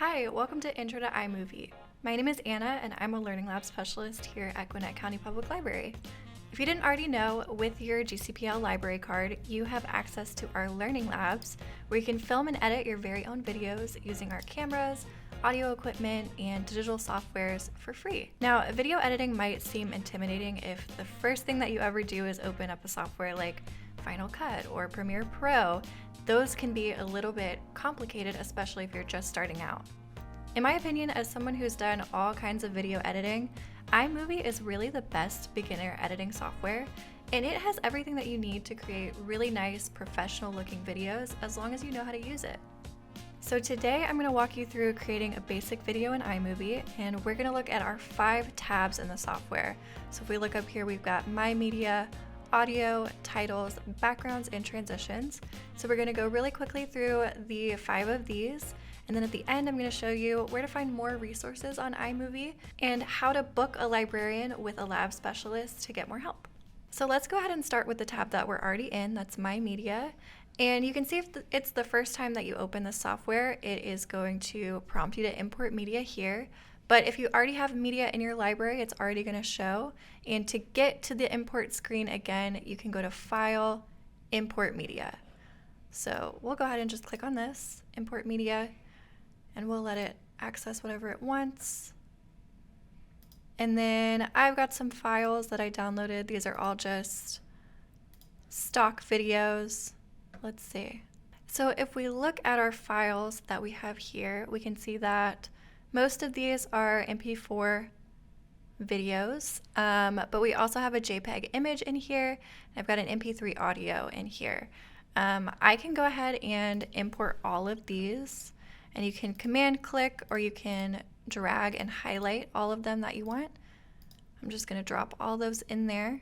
Hi, welcome to Intro to iMovie. My name is Anna and I'm a Learning Lab Specialist here at Gwinnett County Public Library. If you didn't already know, with your GCPL library card, you have access to our Learning Labs where you can film and edit your very own videos using our cameras, audio equipment, and digital softwares for free. Now, video editing might seem intimidating if the first thing that you ever do is open up a software like Final Cut or Premiere Pro. Those can be a little bit complicated, especially if you're just starting out. In my opinion, as someone who's done all kinds of video editing, iMovie is really the best beginner editing software, and it has everything that you need to create really nice, professional looking videos as long as you know how to use it. So today I'm going to walk you through creating a basic video in iMovie, and we're going to look at our 5 tabs in the software. So if we look up here, we've got My Media, Audio, Titles, Backgrounds, and Transitions. So we're going to go really quickly through the 5 of these, and then at the end I'm going to show you where to find more resources on iMovie and how to book a librarian with a lab specialist to get more help. So let's go ahead and start with the tab that we're already in, that's My Media. And you can see if it's the first time that you open this software, it is going to prompt you to import media here. But if you already have media in your library, it's already going to show. And to get to the import screen again, you can go to File, Import Media. So we'll go ahead and just click on this, Import Media, and we'll let it access whatever it wants. And then I've got some files that I downloaded. These are all just stock videos. Let's see. So if we look at our files that we have here, we can see that most of these are MP4 videos, but we also have a JPEG image in here. I've got an MP3 audio in here. I can go ahead and import all of these, and you can command click or you can drag and highlight all of them that you want. I'm just going to drop all those in there.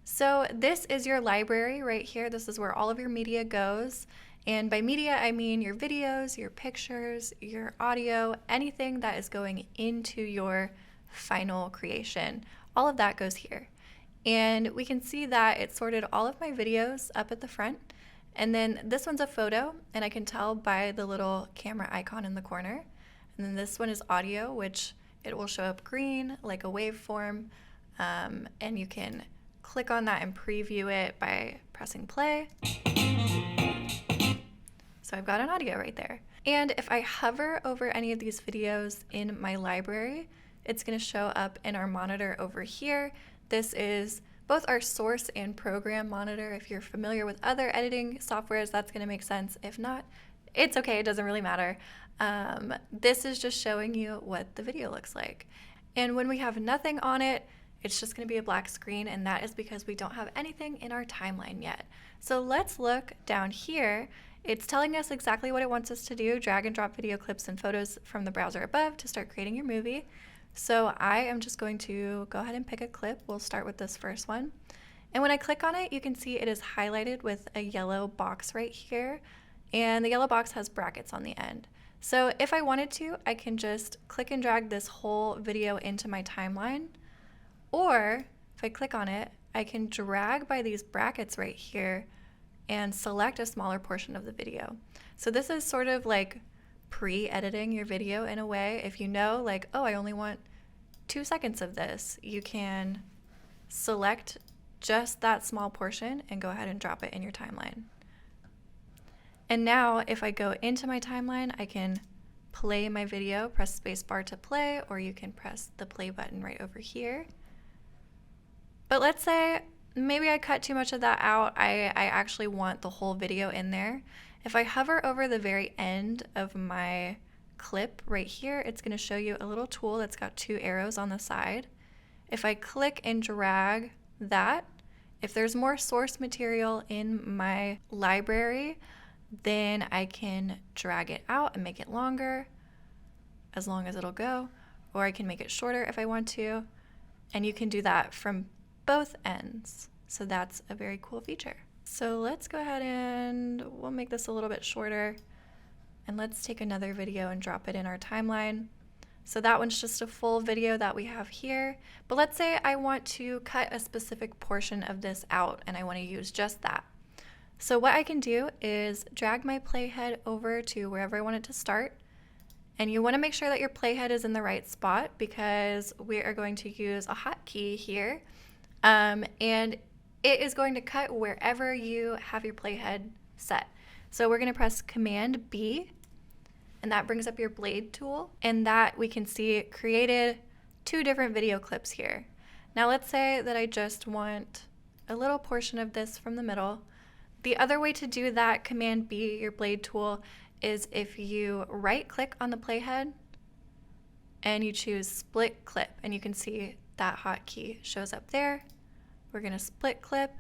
So this is your library right here. This is where all of your media goes. And by media, I mean your videos, your pictures, your audio, anything that is going into your final creation. All of that goes here. And we can see that it sorted all of my videos up at the front. And then this one's a photo, and I can tell by the little camera icon in the corner. And then this one is audio, which it will show up green like a waveform. And you can click on that and preview it by pressing play. So I've got an audio right there. And if I hover over any of these videos in my library, it's going to show up in our monitor over here. This is both our source and program monitor. If you're familiar with other editing softwares, that's going to make sense. If not, it's okay, it doesn't really matter. This is just showing you what the video looks like. And when we have nothing on it, it's just going to be a black screen, and that is because we don't have anything in our timeline yet. So let's look down here. It's telling us exactly what it wants us to do, drag and drop video clips and photos from the browser above to start creating your movie. So I am just going to go ahead and pick a clip. We'll start with this first one. And when I click on it, you can see it is highlighted with a yellow box right here. And the yellow box has brackets on the end. So if I wanted to, I can just click and drag this whole video into my timeline. Or if I click on it, I can drag by these brackets right here and select a smaller portion of the video. So this is sort of like pre-editing your video in a way. If you know, like, oh, I only want 2 seconds of this, you can select just that small portion and go ahead and drop it in your timeline. And now if I go into my timeline, I can play my video, press spacebar to play, or you can press the play button right over here. But let's say maybe I cut too much of that out. I actually want the whole video in there. If I hover over the very end of my clip right here, it's going to show you a little tool that's got 2 arrows on the side. If I click and drag that, if there's more source material in my library, then I can drag it out and make it longer, as long as it'll go, or I can make it shorter if I want to. And you can do that from both ends. So that's a very cool feature. So let's go ahead and we'll make this a little bit shorter, and let's take another video and drop it in our timeline. So that one's just a full video that we have here, but let's say I want to cut a specific portion of this out and I want to use just that. So what I can do is drag my playhead over to wherever I want it to start, And you want to make sure that your playhead is in the right spot because we are going to use a hotkey here. And it is going to cut wherever you have your playhead set. So we're going to press Command B, and that brings up your blade tool. And that we can see created 2 different video clips here. Now let's say that I just want a little portion of this from the middle. The other way to do that, Command B, your blade tool, is if you right click on the playhead and you choose split clip, and you can see that hotkey shows up there. We're gonna split clip.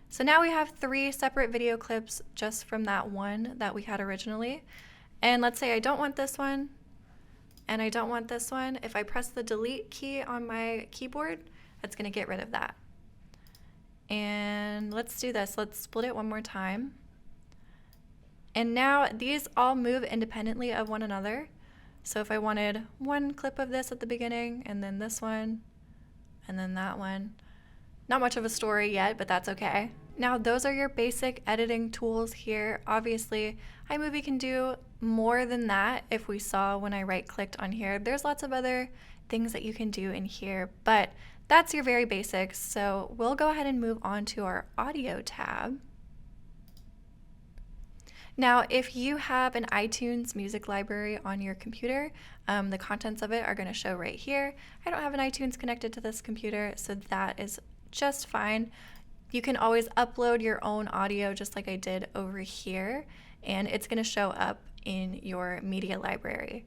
So now we have 3 separate video clips just from that one that we had originally. And let's say I don't want this one and I don't want this one. If I press the delete key on my keyboard, it's gonna get rid of that. And let's do this. Let's split it one more time. And now these all move independently of one another. So if I wanted one clip of this at the beginning, and then this one, and then that one, not much of a story yet, but that's okay. Now those are your basic editing tools here. Obviously, iMovie can do more than that. If we saw when I right-clicked on here, there's lots of other things that you can do in here, but that's your very basics. So we'll go ahead and move on to our audio tab. Now, if you have an iTunes music library on your computer, the contents of it are going to show right here. I don't have an iTunes connected to this computer, so that is just fine. You can always upload your own audio just like I did over here, and it's going to show up in your media library.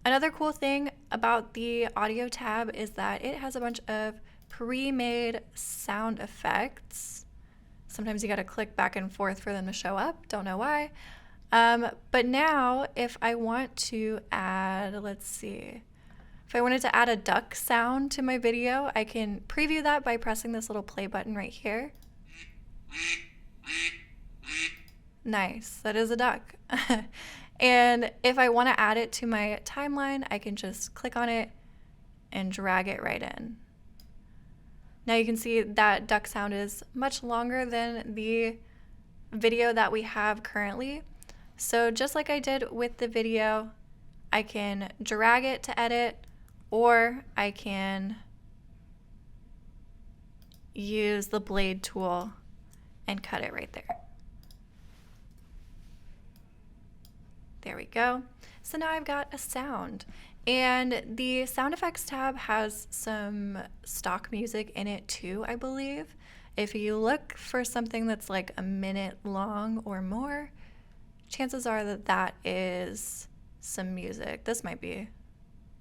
Another cool thing about the audio tab is that it has a bunch of pre-made sound effects. Sometimes you got to click back and forth for them to show up. Don't know why. But now if I want to add, let's see, if I wanted to add a duck sound to my video, I can preview that by pressing this little play button right here. Nice, that is a duck. And if I want to add it to my timeline, I can just click on it and drag it right in. Now you can see that duck sound is much longer than the video that we have currently. So just like I did with the video, I can drag it to edit, or I can use the blade tool and cut it right there. There we go. So now I've got a sound. And the sound effects tab has some stock music in it too, I believe. If you look for something that's like a minute long or more, chances are that that is some music. This might be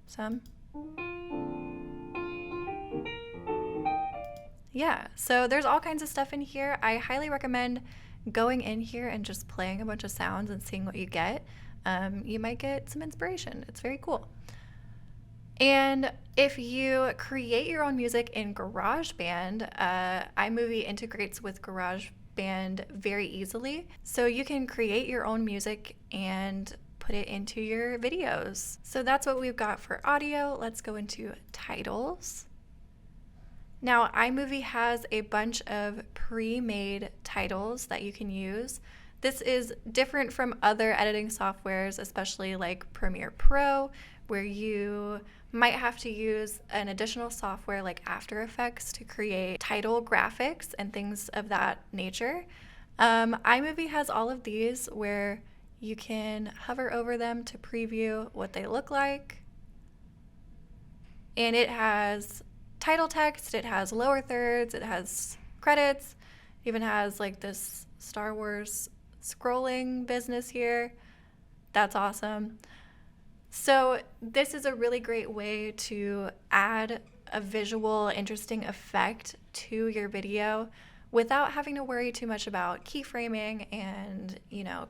some. Yeah, so there's all kinds of stuff in here. I highly recommend going in here and just playing a bunch of sounds and seeing what you get. You might get some inspiration. It's very cool. And if you create your own music in GarageBand, iMovie integrates with GarageBand very easily. So you can create your own music and put it into your videos. So that's what we've got for audio. Let's go into titles. Now, iMovie has a bunch of pre-made titles that you can use. This is different from other editing softwares, especially like Premiere Pro, where you might have to use an additional software like After Effects to create title graphics and things of that nature. iMovie has all of these where you can hover over them to preview what they look like. And it has title text, it has lower thirds, it has credits, it even has like this Star Wars scrolling business here. That's awesome. So this is a really great way to add a visual, interesting effect to your video without having to worry too much about keyframing and,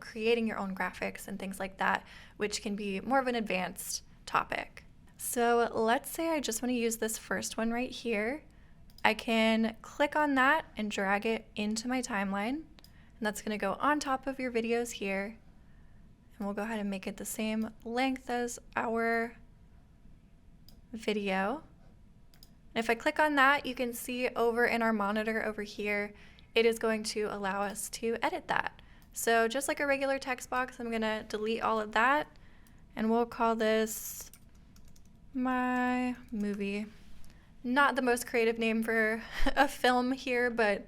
creating your own graphics and things like that, which can be more of an advanced topic. So let's say I just want to use this first one right here. I can click on that and drag it into my timeline, and that's going to go on top of your videos here. And we'll go ahead and make it the same length as our video. And if I click on that, you can see over in our monitor over here, it is going to allow us to edit that. So just like a regular text box, I'm going to delete all of that. And we'll call this My Movie. Not the most creative name for a film here, but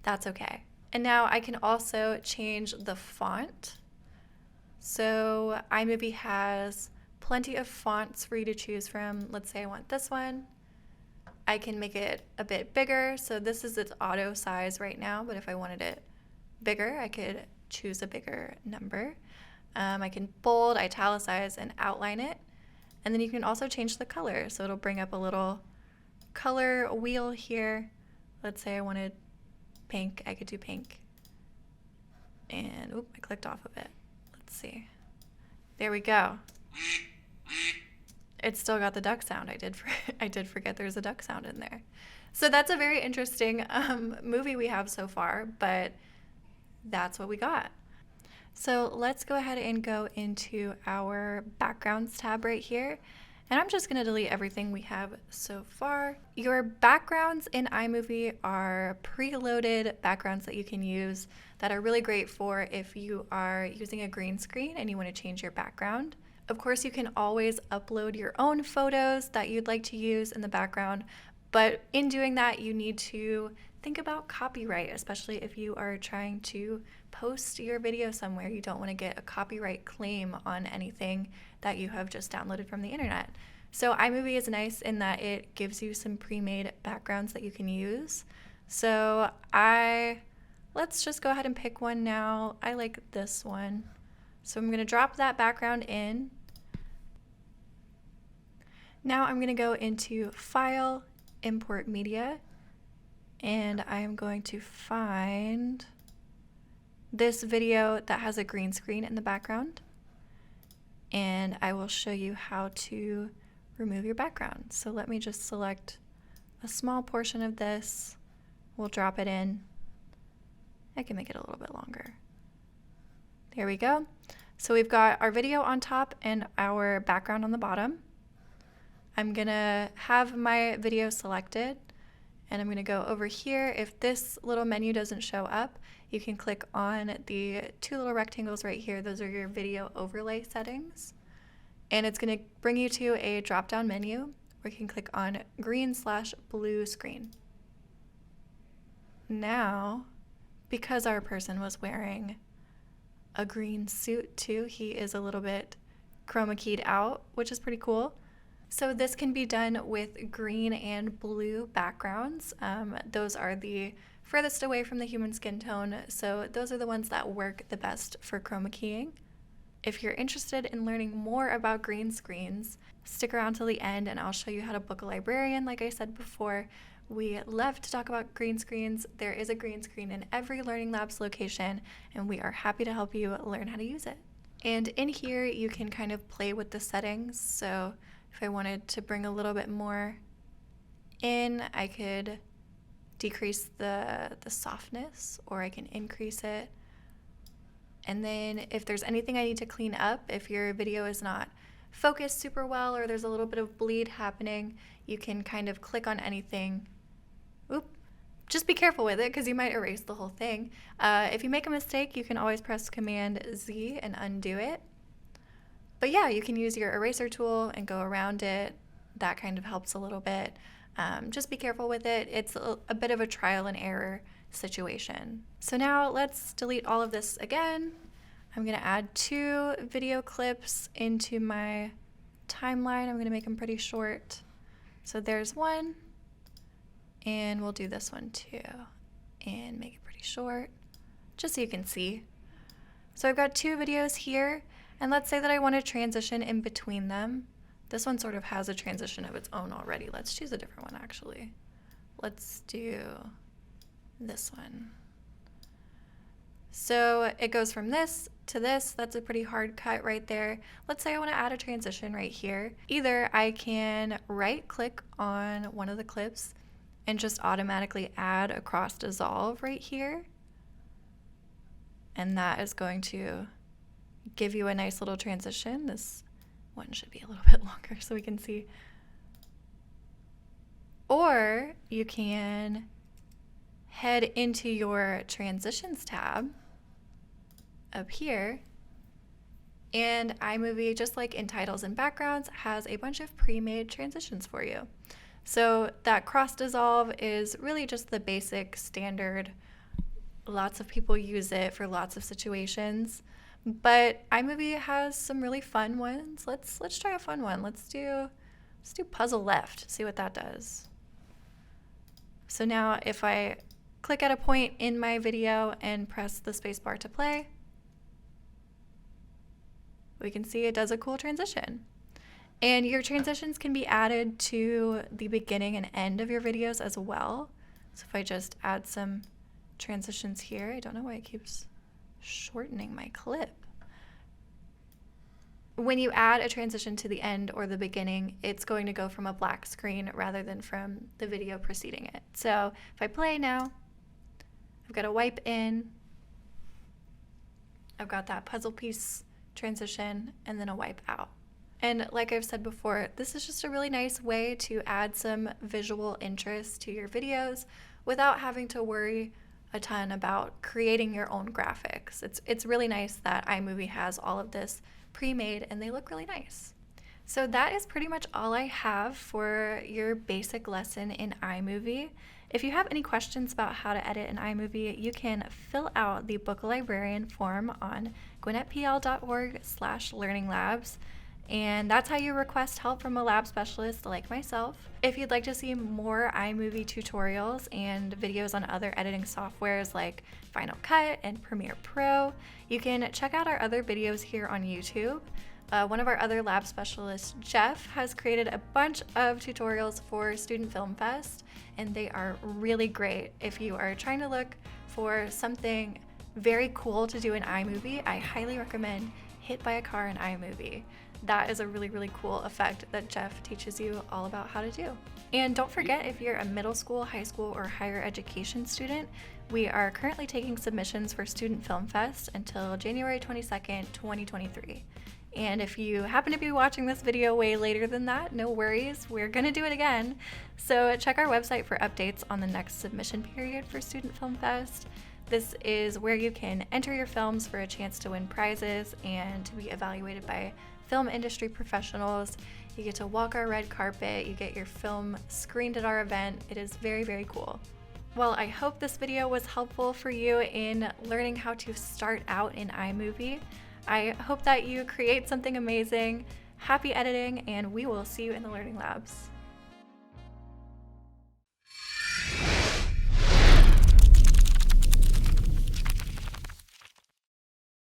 that's okay. And now I can also change the font. So iMovie has plenty of fonts for you to choose from. Let's say I want this one. I can make it a bit bigger. So this is its auto size right now, but if I wanted it bigger, I could choose a bigger number. I can bold, italicize, and outline it. And then you can also change the color. So it'll bring up a little color wheel here. Let's say I wanted pink, I could do pink. And oop, I clicked off of it. Let's see. There we go. It still got the duck sound. I did forget there's a duck sound in there. So that's a very interesting movie we have so far, but that's what we got. So let's go ahead and go into our backgrounds tab right here. And I'm just going to delete everything we have so far. Your backgrounds in iMovie are preloaded backgrounds that you can use that are really great for if you are using a green screen and you want to change your background. Of course, you can always upload your own photos that you'd like to use in the background, but in doing that, you need to think about copyright, especially if you are trying to post your video somewhere. You don't want to get a copyright claim on anything that you have just downloaded from the internet. So iMovie is nice in that it gives you some pre-made backgrounds that you can use. So let's just go ahead and pick one now. I like this one. So I'm going to drop that background in. Now I'm going to go into File, Import Media, and I'm going to find this video that has a green screen in the background, and I will show you how to remove your background. So let me just select a small portion of this. We'll drop it in. I can make it a little bit longer. There we go. So we've got our video on top and our background on the bottom. I'm gonna have my video selected, and I'm gonna go over here. If this little menu doesn't show up, you can click on the two little rectangles right here. Those are your video overlay settings. And it's gonna bring you to a drop-down menu where you can click on green/blue screen. Now, because our person was wearing a green suit too, he is a little bit chroma keyed out, which is pretty cool. So this can be done with green and blue backgrounds. Those are the furthest away from the human skin tone, so those are the ones that work the best for chroma keying. If you're interested in learning more about green screens, stick around till the end and I'll show you how to book a librarian. Like I said before, we love to talk about green screens. There is a green screen in every Learning Labs location, and we are happy to help you learn how to use it. And in here, you can kind of play with the settings. So if I wanted to bring a little bit more in, I could decrease the softness, or I can increase it. And then if there's anything I need to clean up, if your video is not focused super well or there's a little bit of bleed happening, you can kind of click on anything. Oop. Just be careful with it because you might erase the whole thing. If you make a mistake, you can always press Command Z and undo it. But yeah, you can use your eraser tool and go around it. That kind of helps a little bit. Just be careful with it. It's a bit of a trial and error situation. So now let's delete all of this again. I'm going to add 2 video clips into my timeline. I'm going to make them pretty short. So there's one, and we'll do this one too, and make it pretty short, just so you can see. So I've got 2 videos here, and let's say that I want to transition in between them. This one sort of has a transition of its own already. Let's choose a different one actually. Let's do this one. So it goes from this to this. That's a pretty hard cut right there. Let's say I want to add a transition right here. Either I can right click on one of the clips and just automatically add a cross dissolve right here. And that is going to give you a nice little transition. This one should be a little bit longer so we can see. Or you can head into your transitions tab up here And iMovie, just like in titles and backgrounds, has a bunch of pre-made transitions for you. So that cross dissolve is really just the basic standard. Lots of people use it for lots of situations, but iMovie has some really fun ones. Let's try a fun one. Let's do puzzle left, see what that does. So now if I click at a point in my video and press the space bar to play, we can see it does a cool transition. And your transitions can be added to the beginning and end of your videos as well. So if I just add some transitions here, I don't know why it keeps shortening my clip. When you add a transition to the end or the beginning, it's going to go from a black screen rather than from the video preceding it. So if I play now, I've got a wipe in, I've got that puzzle piece transition, and then a wipe out. And like I've said before, this is just a really nice way to add some visual interest to your videos without having to worry a ton about creating your own graphics. It's really nice that iMovie has all of this pre-made and they look really nice. So that is pretty much all I have for your basic lesson in iMovie. If you have any questions about how to edit in iMovie, you can fill out the Book a Librarian form on gwinnettpl.org/learninglabs. And that's how you request help from a lab specialist like myself. If you'd like to see more iMovie tutorials and videos on other editing softwares like Final Cut and Premiere Pro, you can check out our other videos here on YouTube. One of our other lab specialists, Jeff, has created a bunch of tutorials for Student Film Fest, and they are really great. If you are trying to look for something very cool to do in iMovie, I highly recommend Hit by a Car in iMovie. That is a really, really cool effect that Jeff teaches you all about how to do. And don't forget, if you're a middle school, high school, or higher education student, we are currently taking submissions for Student Film Fest until January 22nd, 2023. And if you happen to be watching this video way later than that, no worries, we're gonna do it again. So check our website for updates on the next submission period for Student Film Fest. This is where you can enter your films for a chance to win prizes and to be evaluated by film industry professionals. You get to walk our red carpet, you get your film screened at our event. It is very, very cool. Well, I hope this video was helpful for you in learning how to start out in iMovie. I hope that you create something amazing. Happy editing, and we will see you in the Learning Labs.